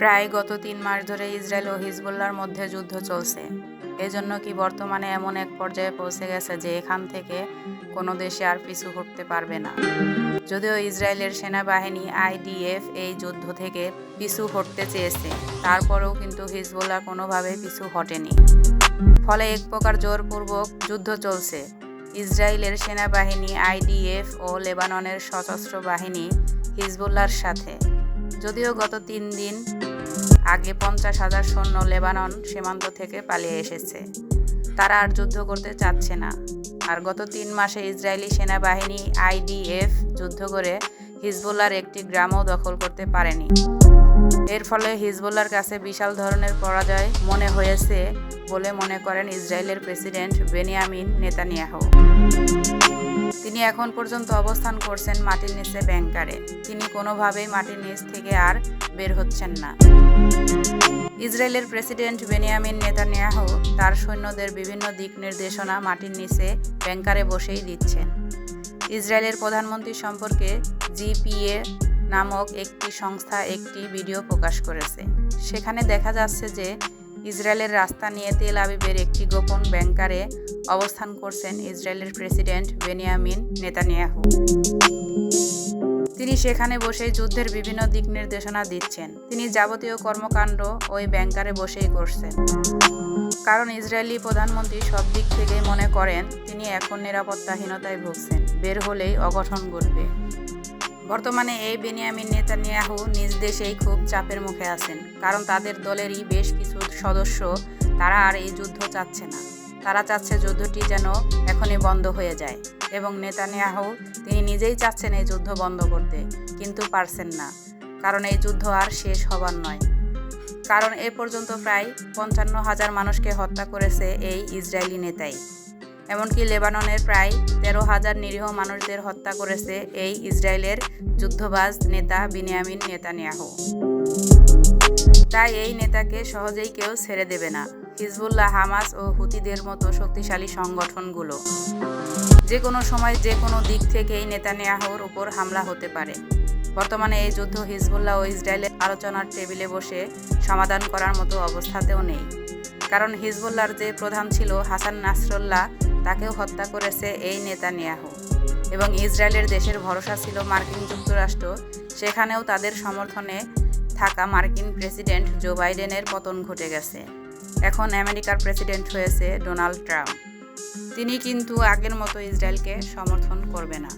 প্রায় গত ৩ মাস ধরে ইসরায়েল ও হিজবুল্লাহর মধ্যে যুদ্ধ চলছে। এজন্য কি বর্তমানে এমন এক পর্যায়ে পৌঁছে গেছে যে এখান থেকে কোনো দেশে আর পিছু হটতে পারবে না। যদিও ইসরায়েলের সেনাবাহিনী IDF এই যুদ্ধ থেকে পিছু হটতে চেয়েছে, তারপরেও কিন্তু হিজবুল্লাহ কোনোভাবেই পিছু হটেনি। ফলে এক প্রকার জোরপূর্বক যুদ্ধ চলছে ইসরায়েলের সেনাবাহিনী IDF ও লেবাননের সশস্ত্র বাহিনী হিজবুল্লাহর সাথে। যদিও গত ৩ দিন আগে 50,000 সৈন্য লেবানন সীমান্ত থেকে পালিয়ে এসেছে, তারা আর যুদ্ধ করতে চাচ্ছে না। আর গত ৩ মাসে ইসরায়েলি সেনাবাহিনী IDF যুদ্ধ করে হিজবুল্লাহর একটি গ্রামও দখল করতে পারেনি। এর ফলে হিজবুল্লাহর কাছে বিশাল ধরনের পরাজয় মনে হয়েছে বলে মনে করেন ইসরায়েলের প্রেসিডেন্ট বেনিয়ামিন নেতানিয়াহু। তিনি এখন পর্যন্ত অবস্থান করছেন মাটির নিচে ব্যাংকারে। তিনি কোনোভাবেই মাটির নিচ থেকে আর বের হচ্ছেন না। ইসরায়েলের প্রেসিডেন্ট বেনিয়ামিন নেতানিয়াহু তার সৈন্যদের বিভিন্ন দিক নির্দেশনা মাটির নিচে ব্যাংকারে বসেই দিচ্ছেন। ইসরায়েলের প্রধানমন্ত্রী সম্পর্কে GPA নামক একটি সংস্থা একটি ভিডিও প্রকাশ করেছে। সেখানে দেখা যাচ্ছে যে ইসরায়েলের রাস্তা নিয়ে তেল আবিবের একটি গোপন ব্যাংকারে অবস্থান করছেন ইসরায়েলের প্রেসিডেন্ট বেনিয়ামিন নেতানিয়াহু। তিনি সেখানে বসেই যুদ্ধের বিভিন্ন দিক নির্দেশনা দিচ্ছেন। তিনি যাবতীয় কর্মকাণ্ড ওই ব্যাংকারে বসেই করছেন, কারণ ইসরায়েলি প্রধানমন্ত্রী সব দিক থেকেই মনে করেন তিনি এখন নিরাপত্তাহীনতায় ভুগছেন, বের হলেই অঘটন ঘটবে। বর্তমানে এই বেনিয়ামিন নেতানিয়াহু নিজ দেশেই খুব চাপের মুখে আছেন, কারণ তাদের দলেরই বেশ কিছু সদস্য তারা আর এই যুদ্ধ চাচ্ছে না। তারা চাচ্ছে যুদ্ধটি যেন এখনই বন্ধ হয়ে যায়, এবং নেতানিয়াহু তিনি নিজেই চাচ্ছেন এই যুদ্ধ বন্ধ করতে, কিন্তু পারছেন না, কারণ এই যুদ্ধ আর শেষ হবার নয়। কারণ এ পর্যন্ত প্রায় 55,000 মানুষকে হত্যা করেছে এই ইসরায়েলি নেতাই। এমনকি লেবাননের প্রায় 13,000 নিরীহ মানুষদের হত্যা করেছে এই ইসরায়েলের যুদ্ধবাজ নেতা বেনিয়ামিন নেতানিয়াহু। তাই এই নেতাকে সহজেই কেউ ছেড়ে দেবে না। হিজবুল্লাহ, হামাস ও হুতিদের মতো শক্তিশালী সংগঠনগুলো যে কোনো সময় যে কোনো দিক থেকেই নেতানিয়াহুর উপর হামলা হতে পারে। বর্তমানে এই যুদ্ধ হিজবুল্লাহ ও ইসরায়েলের আলোচনার টেবিলে বসে সমাধান করার মতো অবস্থাতেও নেই, কারণ হিজবুল্লাহর যে প্রধান ছিল হাসান নাসরুল্লাহ, তাকেও হত্যা করেছে এই নেতানিয়াহু। এবং ইসরায়েলের দেশের ভরসা ছিল মার্কিন যুক্তরাষ্ট্র, সেখানেও তাদের সমর্থনে থাকা মার্কিন প্রেসিডেন্ট জো বাইডেনের পতন ঘটে গেছে। এখন আমেরিকার প্রেসিডেন্ট হয়েছে ডোনাল্ড ট্রাম্প। তিনি কিন্তু আগের মতো ইসরায়েলকে সমর্থন করবে না।